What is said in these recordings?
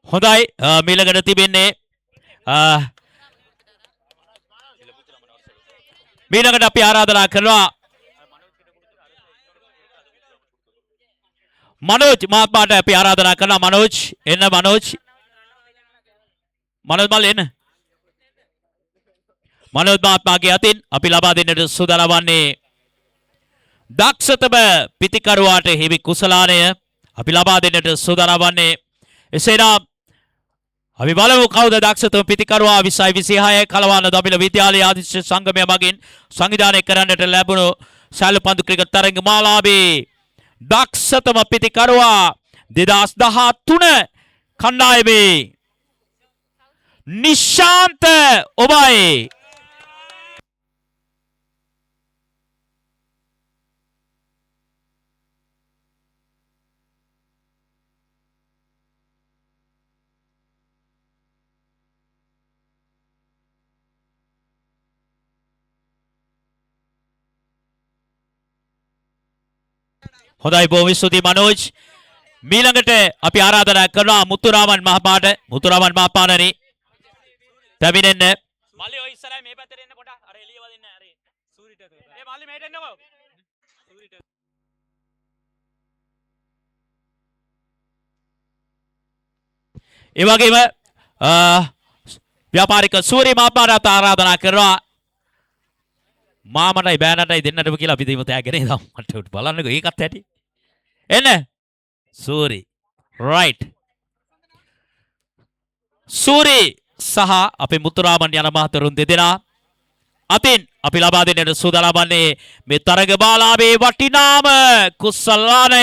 හොඳයි මීළඟට තිබෙන්නේ මීළඟට අපි ආරාධනා කරනවා මනෝජ් මහත්මයාට අපි ආරාධනා කරනවා මනෝජ් එන්න මනෝජ් මනෝජ් මල්ලි එන්න මනෝජ් මහත්මයාගේ අතින් අපි ලබා දෙන්නට සූදානම් වන්නේ දක්ෂතම පිතිකරුවාට හිමි කුසලානය අපි ලබා දෙන්නට සූදානම් වන්නේ එසේනම් අපි බලමු කවුද දක්ෂතම පිතිකරුවා 2026 කලවාන දමිළ විද්‍යාලය ආදිශ්‍ය සංගමය මගින් සංවිධානය කරන්නට ලැබුණු සැලු පන්දු ක්‍රිකට් තරඟ මාලාවේ දක්ෂතම පිතිකරුවා 2013 කණ්ඩායමේ නිශාන්ත ඔබයි හොඳයි බොහොම ස්තුතියි මනෝජ් මීළඟට අපි ආරාධනා කරනවා මුතුරාමන් මහත්මයාණනි පැමිණෙන්න මල්ලි ඔය ඉස්සරහ මේ පැත්තට එන්න කොට අර එළිය වදින්න අර සූරිට ඒ මල්ලි මේට එන්නකෝ සූරිට ඒ වගේම ව්‍යාපාරික සූරි මහත්මයාට ආරාධනා කරනවා මාමටයි බෑනටයි දෙන්නටම කියලා අපි දෙමු තෑගෙන ඉඳන් මට බලන්නකෝ ඒකත් ඇති එන්න සූරි රයිට් සූරි සහ අපේ මුතුරාමන් යන මහතරුන් දෙදෙනා අතින් අපි ලබා දෙන්නට සූදානම් වන්නේ මේ තරග බාලාවේ වටිනාම කුසලානය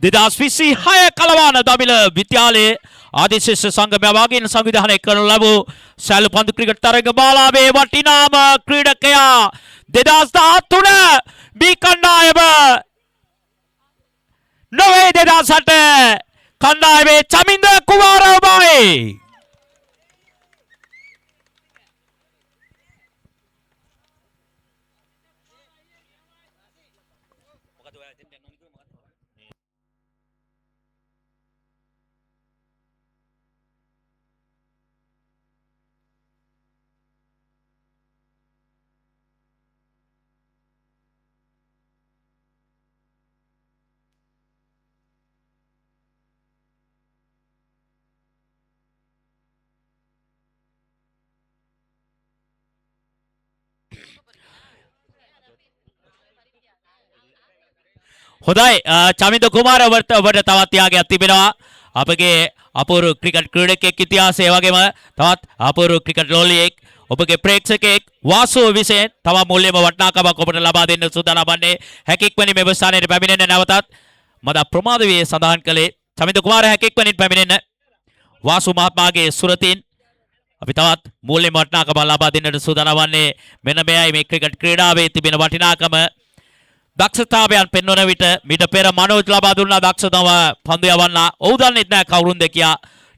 2026 කලවාන දමිළ විද්‍යාලයේ ආදිශිෂ්‍ය සංගමය වගේම සංවිධානය කරනු ලැබූ සැලු පන්දු ක්‍රිකට් තරග බාලාවේ වටිනාම ක්‍රීඩකයා 2013 බී කණ්ඩායම නොවේ 2008 කණ්ඩායමේ චමින්ද කුමාරවයි හොඳයි චමින්ද කුමාර ඔබට තවත් ත්‍යාගයක් තිබෙනවා අපගේ අපූර්ව ක්‍රිකට් ක්‍රීඩකයෙක් ඉතිහාසයේ වගේම තවත් අපූර්ව ක්‍රිකට් ලෝලියෙක් ඔබගේ ප්‍රේක්ෂකයෙක් වාසු විශේෂ තව මූල්‍යම වටිනාකමක් ඔබට ලබා දෙන්න සූදානම් වන්නේ හැකියක්වනි මේ ස්ථානයේ පැමිණෙන්න නැවතත් මද ප්‍රමාද වේ සඳහන් කළේ චමින්ද කුමාර හැකියක්වනි පැමිණෙන්න වාසු මහත්මයාගේ සුරතින් අපි තවත් මූල්‍යම වටිනාකමක් ලබා දෙන්නට සූදානම් වන්නේ මෙන්න මෙයයි මේ ක්‍රිකට් ක්‍රීඩාවේ තිබෙන වටිනාකම දක්ෂතාවයන් පෙන්වන විට මිට පෙර මනෝජ් ලබා දුන්නා දක්ෂතම පන්දු යවන්න. ඔහු දන්නෙත් නැහැ කවුරුන්ද කියා.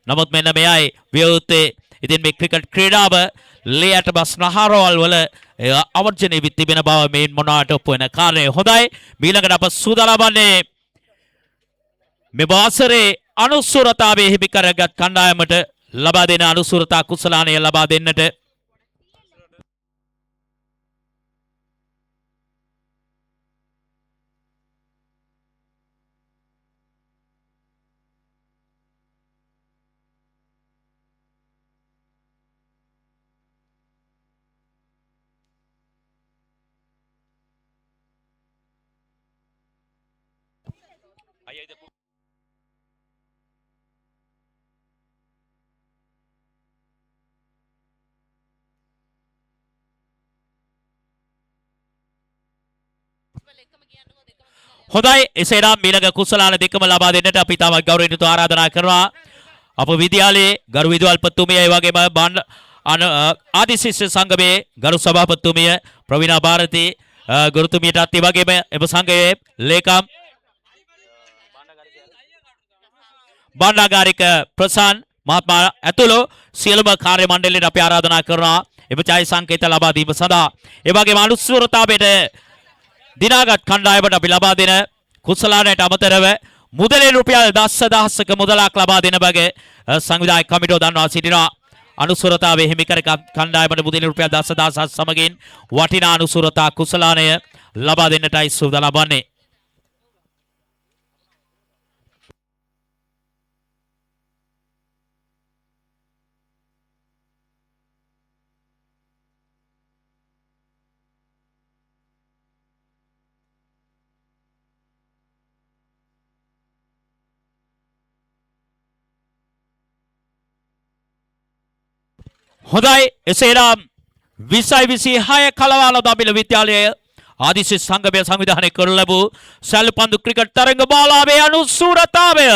නමුත් මෙන්න මෙයයි වියුත්තේ. ඉතින් මේ ක්‍රිකට් ක්‍රීඩාව ලේයට බස් නහරවල් වල අවර්ජනයේ විත් තිබෙන බව මේ මොනවාට ඔප්පු වෙන කාරණය. හොඳයි. ඊළඟට අප සූදානම් වන්නේ මේ වාසරේ අනුසුරතාවයේ හිමි කරගත් කණ්ඩායමට ලබා දෙන අනුසුරතා කුසලානය ලබා දෙන්නට හොඳයි එසේනම් ඊළඟ කුසලාන දෙකම ලබා දෙන්නට අපි තාම ගෞරවයෙන් ආරාධනා කරනවා අප විද්‍යාලයේ ගරු විදුහල්පතිතුමිය ඒ වගේම ආදිශිෂ්‍ය සංගමයේ ගරු සභාපතිතුමිය ප්‍රවීණා ಭಾರತಿ ගුරුතුමියටත් ඒ වගේම එම සංඝයේ ලේකම් බණ්ඩාගාරික ප්‍රසන්න මහත්මයා ඇතුළු සියලුම කාර්ය මණ්ඩලයට අපි ආරාධනා කරනවා එම ඡාය සංකේත ලබා දීම සඳහා ඒ වගේම අනුසුරතාවයට දිනාගත් කණ්ඩායමට අපි ලබා දෙන කුසලානයට අමතරව මුදලේ රුපියල් 10,000ක මුදලක් ලබා දෙන බග සංවිධායක කමිටුව දන්වා සිටිනවා. අනුසුරතාවේ හිමිකර කණ්ඩායමට මුදලේ රුපියල් 10,000 සමගින් වටිනා අනුසුරතා කුසලානය ලබා දෙන්නටයි සූදානම් වන්නේ. හොඳයි එසේනම් 2026 කලවාල දමිළ විද්‍යාලයේ ආදිසි සංගමය සංවිධානය කරනු ලැබූ සැලපන්දු ක්‍රිකට් තරඟ මාලාවේ අනුසූරතාවය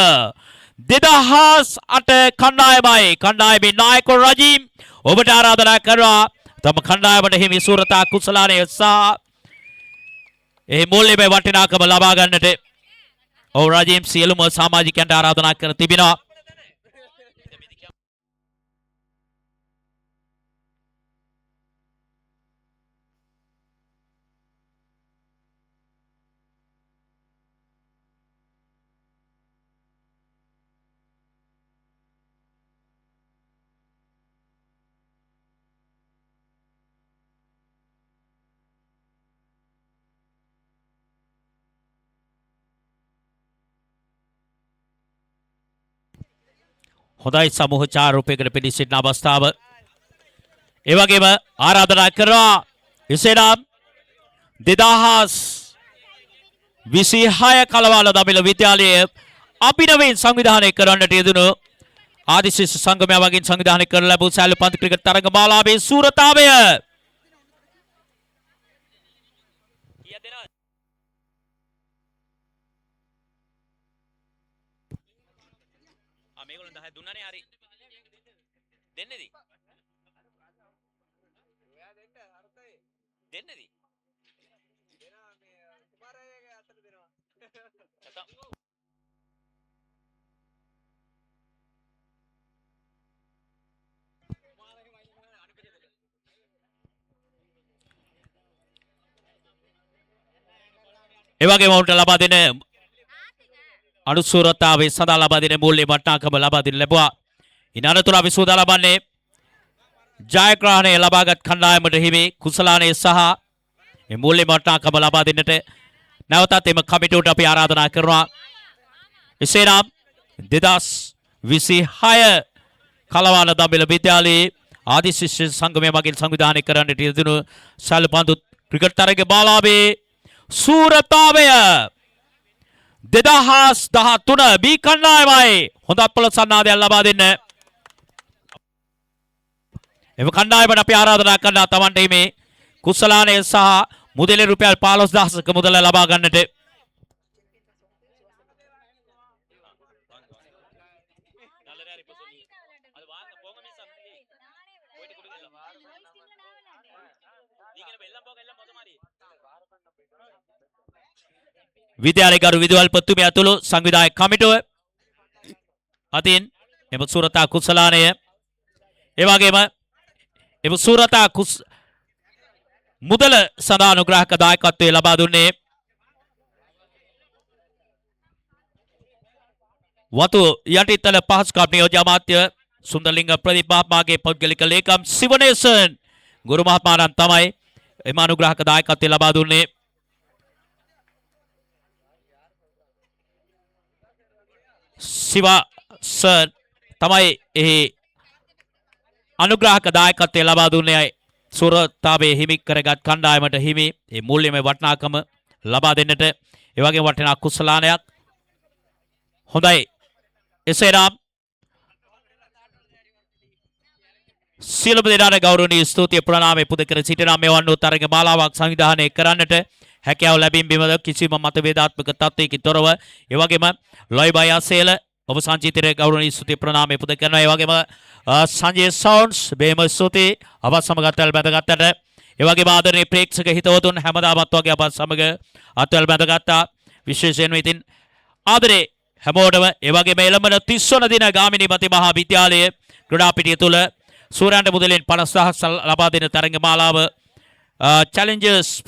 2008 කණ්ඩායමයි කණ්ඩායමේ නායක රජීම් ඔබට ආරාධනා කරනවා තම කණ්ඩායමට හිමි සූරතා කුසලානය සහ ඒ මූල්‍යමය වටිනාකම ලබා ගන්නට ඔව් රජීම් සියලුම සමාජිකයන්ට ආරාධනා කර තිබෙනවා. හොඳයි සමූහ චාරූපයකට පිළි සිටින අවස්ථාව. ඒ වගේම ආරාධනා කරනවා එසේනම් 2026 කලවාල දමිළ විද්‍යාලයේ අභිනවයෙන් සංවිධානය කරන්නට යෙදුණු ආදිශිෂ්‍ය සංගමය වගේම සංවිධානය කරන ලැබූ සැලපන්දු ක්‍රිකට් තරඟ මාලාවේ සූරතාවය මේගොල්ලෝ 10 දුන්නානේ හරි දෙන්නේද? එයා දෙන්න අර්ථයි දෙන්නේද? දෙනවා මේ කුමාරයාගේ අතට දෙනවා. ඒ වගේම උන්ට ලබා දෙන අනුසූරතාවේ සඳහා ලබා දෙන මූල්‍ය වටිනාකම ලබා දෙන්න ලැබුවා. ඉන් අනතුරු අපි සූදානම් ලබන්නේ ජයග්‍රහණය ලබාගත් කණ්ඩායමට හිමි කුසලානය සහ මේ මූල්‍ය වටිනාකම ලබා දෙන්නට නැවතත් එම කමිටුවට අපි ආරාධනා කරනවා. එසේනම් 2026 කලවාල දමිළ විද්‍යාලයේ ආදිශිෂ්‍ය සංගමය මගින් සංවිධානය කරන්නට යෙදුණු සැලපන්දු ක්‍රිකට් තරග මාලාවේ සූරතාවය 2013 බී කණ්ඩායමයි හොඳ පොළොසන්නාදයක් ලබා දෙන්න. එම කණ්ඩායමට අපි ආරාධනා කරනවා තමන්ට මේ කුසලානය සහ මුදලේ රුපියල් 15000ක මුදල ලබා ගන්නට. විද්‍යාලයේ ගරු විදුහල්පතිතුමිය ඇතුළු සංවිධායක කමිටුව අතින් එම සූරතා කුසලානය ඒ වගේම එම සූරතා මුදල සඳහා අනුග්‍රහක දායකත්වයේ ලබා දුන්නේ වතු යටිතල පහසුකම් නියෝජ්‍ය අමාත්‍ය සුන්දරලිංග ප්‍රදීප මහත්මයාගේ පෞද්ගලික ලේකම් සිවනේසන් ගුරු මහත්මයාණන් තමයි එම අනුග්‍රහක දායකත්වයේ ලබා දුන්නේ. සිවා සර් තමයි එහි අනුග්‍රහක දායකත්වයේ ලබා දුන්නේ සූරතාවේ හිමි කරගත් කණ්ඩායමට හිමි මේ මූල්‍යමය වටිනාකම ලබා දෙන්නට ඒ වගේම වටිනා කුසලානයක්. හොඳයි එසේනම් සියලුම දෙනාට ගෞරවනීය ස්තුතිය ප්‍රණාමය පුද කර සිටිනා මෙවන් වූ තරග මාලාවක් සංවිධානය කරන්නට හැකියාව ලැබීම බිමද කිසිම මතභේදාත්මක තත්ත්වයකින් තොරව ඒ වගේම ලොයිබයි අසේල ඔබ සංචිතයේ ගෞරවනීය ස්තුති ප්‍රණාමය පුද කරනවා. ඒ වගේම සංජය සවුන්ඩ්ස් බේම ස්තුති අප සමග අත්වැල් බැඳගත්තට. ඒ වගේම ආදරණීය ප්‍රේක්ෂක හිතවතුන් හැමදාමත් වගේ අප සමග අත්වැල් බැඳගත්තා. විශේෂයෙන්ම ඉතින් ආදරේ හැමෝටම ඒ වගේම එළඹෙන 30 වන දින ගාමිණී මති මහා විද්‍යාලයේ ක්‍රීඩාපිටිය තුල සූරයන්ට මුදලින් 50000 ලබා දෙන තරඟ මාලාව චැලෙන්ජර්ස්